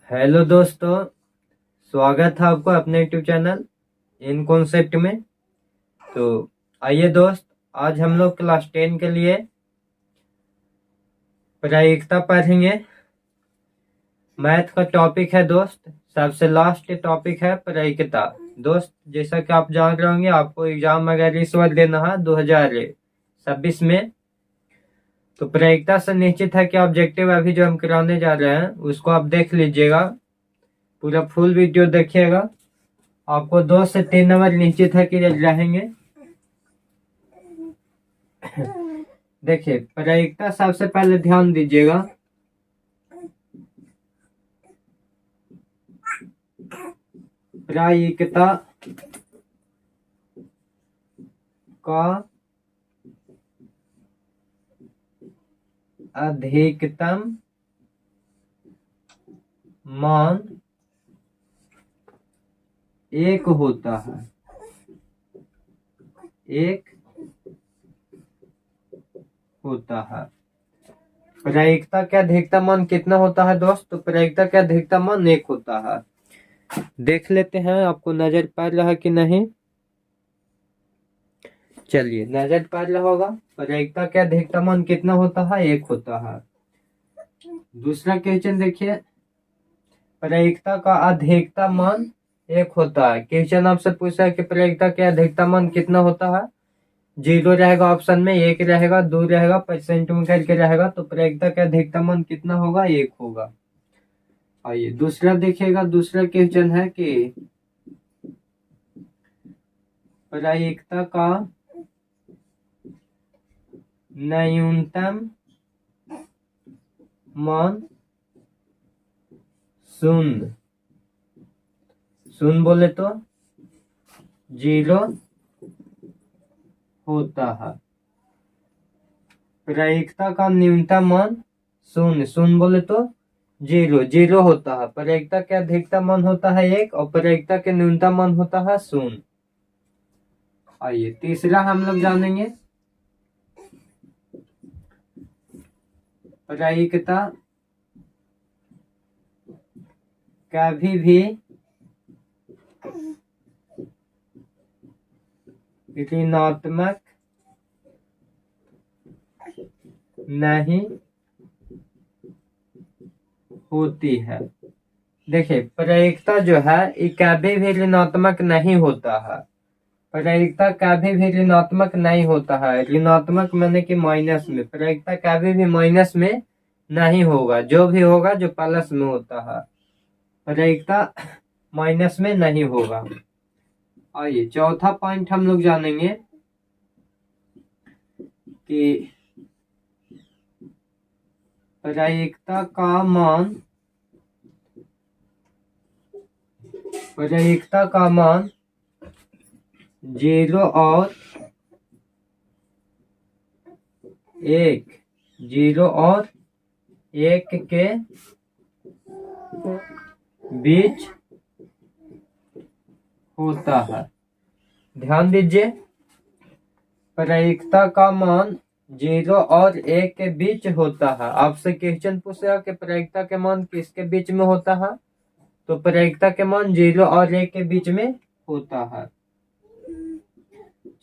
Hello दोस्तों, स्वागत है आपको अपने यूट्यूब चैनल इन कॉन्सेप्ट में। तो आइए दोस्त, आज हम लोग क्लास 10 के लिए प्रायिकता पढ़ेंगे। मैथ का टॉपिक है दोस्त, सबसे लास्ट टॉपिक है प्रायिकता। दोस्त, जैसा कि आप जान रहे होंगे, आपको एग्जाम वगैरह इस बार देना है 2026 में। तो प्रायिकता से निश्चित है कि ऑब्जेक्टिव अभी जो हम कराने जा रहे हैं उसको आप देख लीजिएगा, पूरा फुल वीडियो देखिएगा। आपको 2 से 3 नंबर निश्चित है कि रहेंगे। देखिए, प्रायिकता सबसे पहले ध्यान दीजिएगा। प्रायिकता का अधिकतम मान 1 होता है। 1 होता है। प्रायिकता का अधिकतम मान कितना होता है दोस्त? तो प्रायिकता का अधिकतम मान 1 होता है। देख लेते हैं आपको नजर पड़ रहा है कि नहीं। चलिए, नजर पड़ रहा होगा। प्रायिकता का अधिकतम मान कितना होता है? 1 होता है। दूसरा क्वेश्चन देखिए, प्रायिकता का अधिकतम मान 1 होता है। क्वेश्चन आपसे पूछा है कि प्रायिकता का अधिकतम मान कितना होता है। 0 रहेगा ऑप्शन में, 1 रहेगा, 2 रहेगा, परसेंट में करके रहेगा। तो प्रायिकता का अधिकतम मान कितना होगा? 1 होगा। आइए दूसरा देखिएगा। दूसरा क्वेश्चन है कि प्रायिकता का न्यूनतम मान शून्य बोले तो 0 होता है। प्रायिकता का न्यूनतम मान शून्य बोले तो 0 होता है। प्रायिकता का अधिकतम मान होता है 1 और प्रायिकता के न्यूनतम मान होता है 0। आइए तीसरा हम लोग जानेंगे। प्रायिकता कभी भी ऋणात्मक नहीं होती है। देखिए, प्रायिकता जो है ये कभी भी ऋणात्मक नहीं होता है। प्रायिकता कभी भी ऋणात्मक नहीं होता है। ऋणात्मक माने कि माइनस में। प्रायिकता कभी भी माइनस में नहीं होगा। जो भी होगा जो प्लस में होता है, प्रायिकता माइनस में नहीं होगा। आइए चौथा पॉइंट हम लोग जानेंगे कि प्रायिकता का मान 0 और 1 के बीच होता है। ध्यान दीजिए, प्रायिकता का मान 0 और 1 के बीच होता है। आपसे क्वेश्चन पूछेगा कि प्रायिकता के मान किसके बीच में होता है, तो प्रायिकता के मान 0 और 1 के बीच में होता है।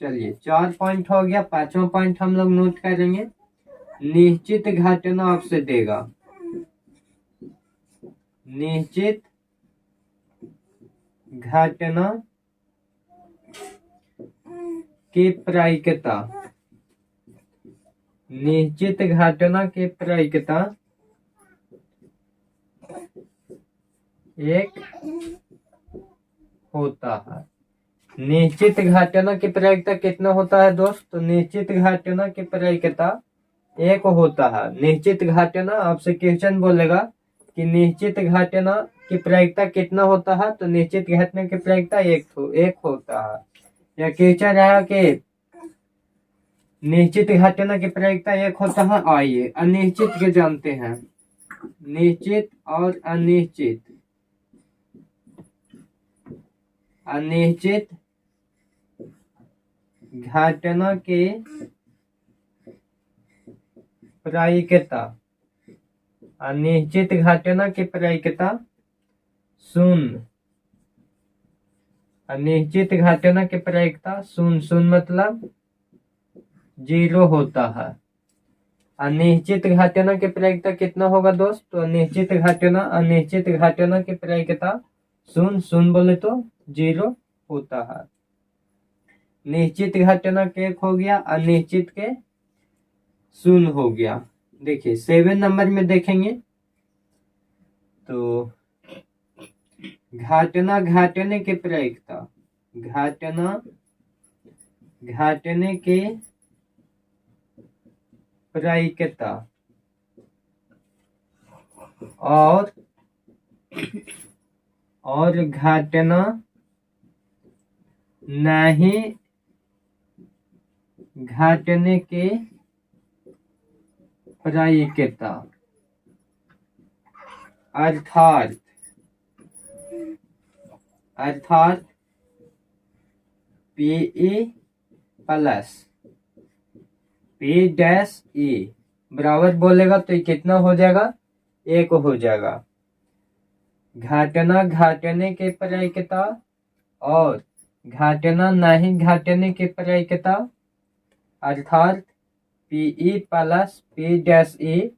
चलिए 4 पॉइंट हो गया। 5वां पॉइंट हम लोग नोट करेंगे। निश्चित घटना आपसे देगा। निश्चित घटना की प्रायिकता। निश्चित घटना की प्रायिकता 1 होता है। निश्चित घटना की प्रायिकता कितना होता है दोस्त? तो निश्चित घटना की प्रायिकता 1 होता है। निश्चित घटना आपसे क्वेश्चन बोलेगा कि निश्चित घटना की प्रायिकता कितना होता है, तो निश्चित घटना की प्रायिकता 1 होता है। या क्वेश्चन रहा कि निश्चित घटना की प्रायिकता 1 होता है। आइए अनिश्चित के जानते हैं। निश्चित और अनिश्चित। अनिश्चित घटना की प्रायिकता। अनिश्चित घटना की प्रायिकता शून्य। अनिश्चित घाटाना की प्रायिकता शून्य, शून्य मतलब 0 होता है। अनिश्चित घाटाना की प्रायिकता कितना होगा दोस्त? तो अनिश्चित घाटाना की प्रायिकता शून्य, शून्य बोले तो 0 होता है। निश्चित घाटाना के 1 हो गया, अनिश्चित के 0 हो गया। देखिए 7 नंबर में देखेंगे तो घाटने की प्रायिकता, घाटने के प्रायिकता और घाटना नहीं घाटने के प्रायिकता, अर्थात PE प्लस P' E बराबर बोलेगा तो ये कितना हो जाएगा? 1 हो जाएगा। घाटने के प्रायिकता और घाटना नहीं घाटने की प्रायिकता अर्थात PE प्लस P'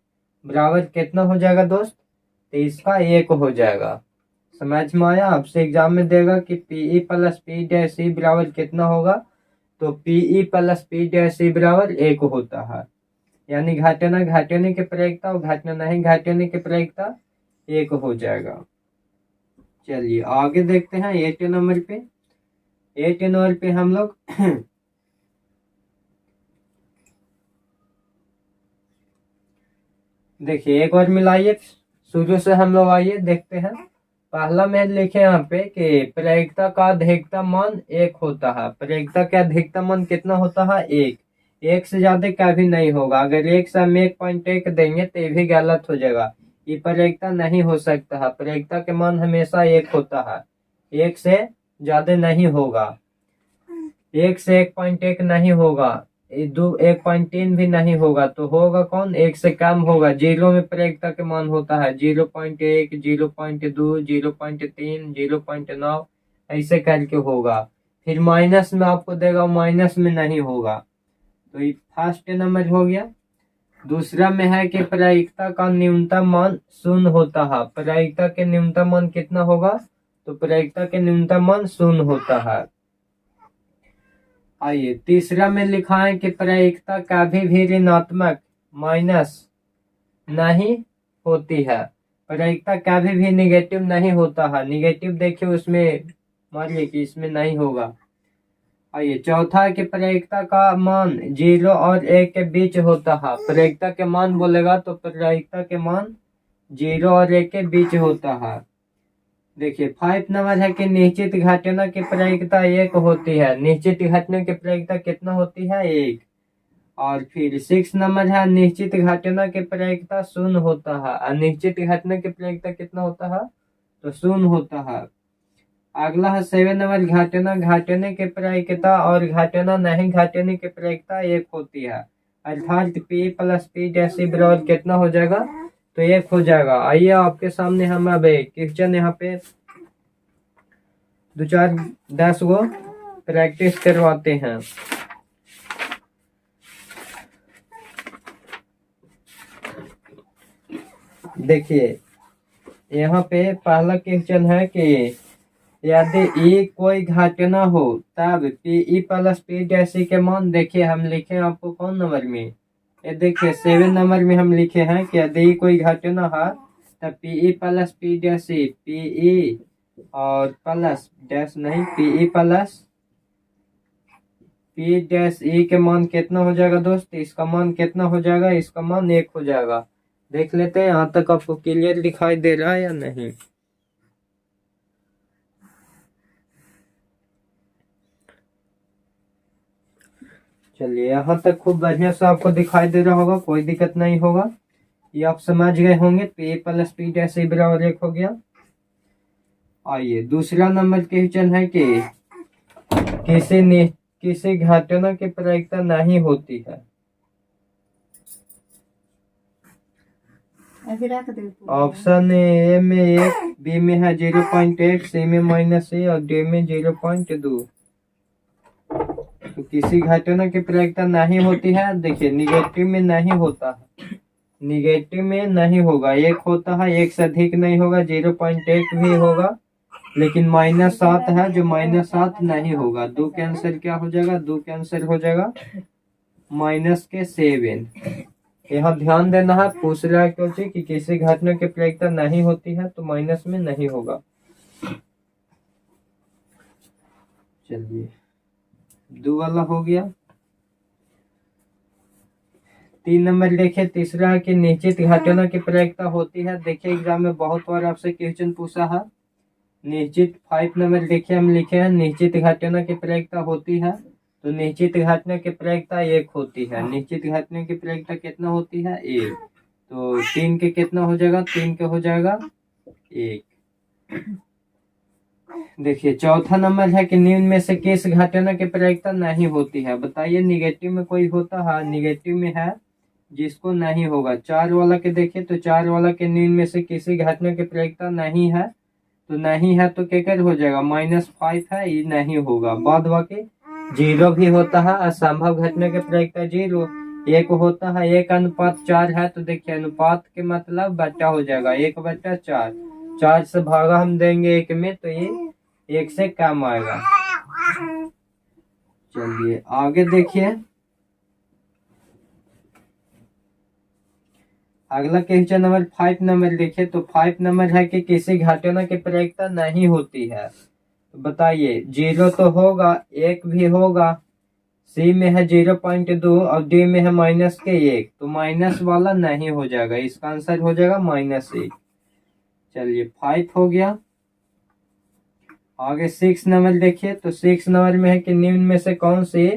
बराबर कितना हो जाएगा दोस्त? तो इसका 1 हो जाएगा। समझ में आया? आपसे एग्जाम में देगा कि PE प्लस P' बराबर कितना होगा, तो PE प्लस P' बराबर 1 होता है। यानी घाटने की प्रायिकता और घाटना नहीं घाटने की प्रायिकता 1 हो जाएगा। चलिए आगे देखते हैं 8 नंबर पे। 8 नंबर पे हम लोग देखिए एक और मिलाइए, शुरू से हम लोग आइए देखते हैं। पहला में लिखे यहाँ पे कि प्रायिकता का अधिकतम मान 1 होता है। प्रायिकता का अधिकतम मान कितना होता है? 1। 1 से ज्यादा कभी नहीं होगा। अगर 1 से हम 1.1 देंगे तो ये भी गलत हो जाएगा, ये प्रायिकता नहीं हो सकता है। प्रायिकता के मान हमेशा 1 होता है, 1 से ज्यादा नहीं होगा। 1 से 1.1 नहीं होगा, 1.3 भी नहीं होगा, तो होगा कौन? 1 से कम होगा। 0 में प्रायिकता के मान होता है 0.1, 0.2, 0.3, 0.9 ऐसे करके होगा। फिर माइनस में आपको देगा, माइनस में नहीं होगा। तो ये फर्स्ट नंबर हो गया। दूसरा में है कि प्रायिकता का न्यूनतम मान 0 होता है। प्रायिकता के न्यूनतम मान कितना होगा? तो प्रायिकता के न्यूनतम मान 0 होता है। आइए तीसरा में लिखा है कि प्रायिकता कभी भी ऋणात्मक माइनस नहीं होती है। प्रायिकता कभी भी निगेटिव नहीं होता है। निगेटिव देखिए उसमें मानिए कि इसमें नहीं होगा। आइए चौथा है कि प्रायिकता का मान 0 और 1 के बीच होता है। प्रायिकता के मान बोलेगा तो प्रायिकता के मान 0 और 1 के बीच होता है। देखिए 5 नंबर है कि निश्चित घाटना की प्रायिकता 1 होती है। निश्चित घाटना की प्रायिकता कितना होती है? 1। और फिर 6 नंबर है निश्चित घाटना की प्रायिकता 0 होता है। अनिश्चित घाटना की प्रायिकता कितना होता है? तो 0 होता है। अगला है 7 नंबर घाटने की प्रायिकता और घाटना नहीं घाटने की प्रायिकता 1 होती है। अर्थात P प्लस P' बराबर कितना हो जाएगा? तो 1 हो जाएगा। आइए आपके सामने हम अब क्वेश्चन यहाँ पे 2-4-10 गो प्रैक्टिस करवाते हैं। देखिए यहाँ पे पहला क्वेश्चन है कि यदि E कोई घाटना हो तब PE प्लस P' के मान, देखिए हम लिखे आपको कौन नंबर में? ये देखिए 7 नंबर में हम लिखे हैं कि यदि कोई घटना है तब PE प्लस P' PE और प्लस डैश नहीं PE प्लस P' के मान कितना हो जाएगा दोस्त? इसका मान कितना हो जाएगा? इसका मान 1 हो जाएगा। देख लेते हैं यहाँ तक आपको क्लियर दिखाई दे रहा है या नहीं। चलिए यहाँ तक खूब बढ़िया से आपको दिखाई दे रहा होगा, कोई दिक्कत नहीं होगा। ये आप समझ गए होंगे। P प्लस P' बराबर 1 हो गया। आइए दूसरा नंबर क्वेश्चन है कि किसी घटना की प्रायिकता नहीं होती है। ऑप्शन ए में 1, बी में है 0.8, सी में -a और डी में 0.2। तो किसी घटना की प्रायिकता नहीं होती है। देखिए निगेटिव में नहीं होता है, निगेटिव में नहीं होगा, एक होता है, एक से अधिक नहीं होगा, 0.8 भी होगा, लेकिन -7 है जो -7 नहीं होगा। 2 के आंसर क्या हो जाएगा, 2 के आंसर हो जाएगा -7। यहाँ ध्यान देना है, पूछ रहा है क्यों कि किसी घटना की प्रायिकता नहीं होती है तो माइनस में नहीं होगा। चलिए 2 वाला हो गया। 3 नंबर देखिए, तीसरा है कि निश्चित घटना की प्रायिकता होती है। देखिए एग्जाम में बहुत बार आपसे क्वेश्चन पूछा है। निश्चित 5 नंबर देखिए हम लिखे हैं, निश्चित घटना की प्रायिकता होती है। तो निश्चित घटना की प्रायिकता 1 होती है। निश्चित घटना की प्रायिकता कितना होती है, 1। तो 3 के कितना हो जाएगा, 3 के हो जाएगा 1। देखिए चौथा नंबर है कि निम्न में से किस घटना की प्रायिकता नहीं होती है। बताइए निगेटिव में कोई होता है, निगेटिव में है जिसको नहीं होगा। 4 वाला के देखिए, तो 4 वाला के निम्न में से किसी घटना की प्रायिकता नहीं है। तो नहीं है तो क्या कर हो जाएगा, -5 है, ये नहीं होगा। बाद बाकी 0 भी होता है। असंभव घटना की प्रायिकता 0। 1 होता है, 1:4 है। तो देखिए अनुपात के मतलब बट्टा हो जाएगा, 1/4। 4 से भागा हम देंगे 1 में, तो ये 1 से कम आएगा। चलिए आगे देखिए, अगला क्वेश्चन नंबर 5 नंबर देखिए। तो 5 नंबर है कि किसी घटना की प्रायिकता नहीं होती है। तो बताइए 0 तो होगा, 1 भी होगा, सी में है 0.2 और डी में है -1। तो माइनस वाला नहीं हो जाएगा, इसका आंसर हो जाएगा -1। चलिए 5 हो गया। आगे 6 नंबर देखिए। तो 6 नंबर में है कि निम्न में से कौन सी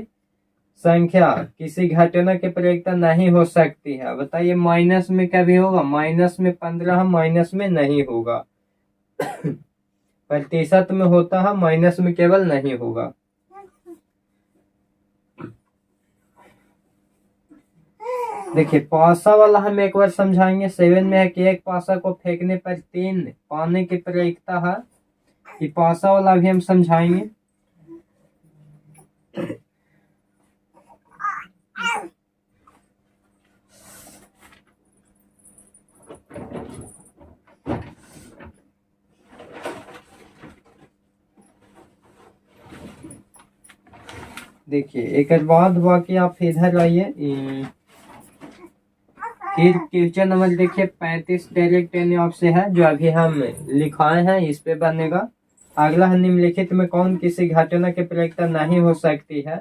संख्या किसी घटना की प्रायिकता नहीं हो सकती है। बताइए माइनस में कभी होगा, माइनस में 15, माइनस में नहीं होगा। प्रतिशत में होता है, माइनस में केवल नहीं होगा। देखिए पासा वाला हम एक बार समझाएंगे। 7 में है कि एक पासा को फेंकने पर 3 पाने की प्रायिकता है। ये पासा वाला भी हम समझाएंगे। देखिए एक बाद बाकी आप इधर आइए। फिर क्वेश्चन नंबर देखिए 35 डायरेक्ट एन ऑप्शन है जो अभी हम लिखाए हैं, इस पे बनेगा। अगला है निम्नलिखित में कौन किसी घटना की प्रायिकता नहीं हो सकती है।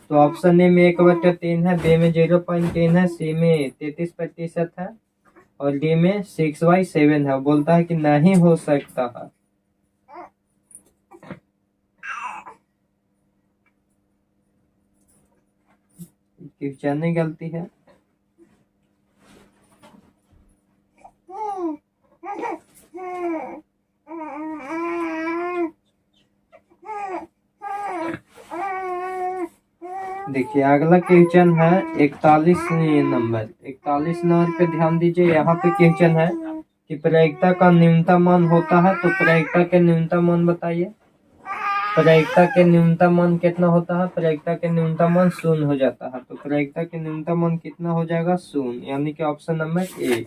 तो ऑप्शन ए में 1/3 है, बी में 0.3 है, सी में 33% है और डी में 6/7 है। बोलता है कि नहीं हो सकता है। क्वेश्चन में गलती है। देखिए अगला क्वेश्चन है 41 नंबर। 41 नंबर पे ध्यान दीजिए। यहाँ पे क्वेश्चन है कि प्रायिकता का न्यूनतम मान होता है। तो प्रायिकता के न्यूनतम मान बताइए। प्रायिकता के न्यूनतम मान कितना होता है, प्रायिकता के न्यूनतम मान 0 हो जाता है। तो प्रायिकता के न्यूनतम मान कितना हो जाएगा, 0, यानी कि ऑप्शन नंबर ए।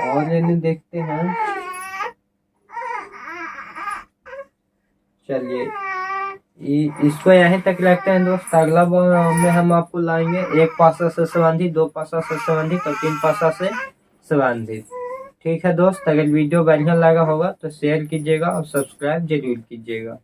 और इन्हें देखते हैं। चलिए इसको यहीं तक रखते हैं दोस्त। अगला में हम आपको लाएंगे 1 पासा से संबंधित, 2 पासा से संबंधित और 3 पासा से संबंधित। ठीक है दोस्त, अगर वीडियो बढ़िया लगा होगा तो शेयर कीजिएगा और सब्सक्राइब जरूर कीजिएगा।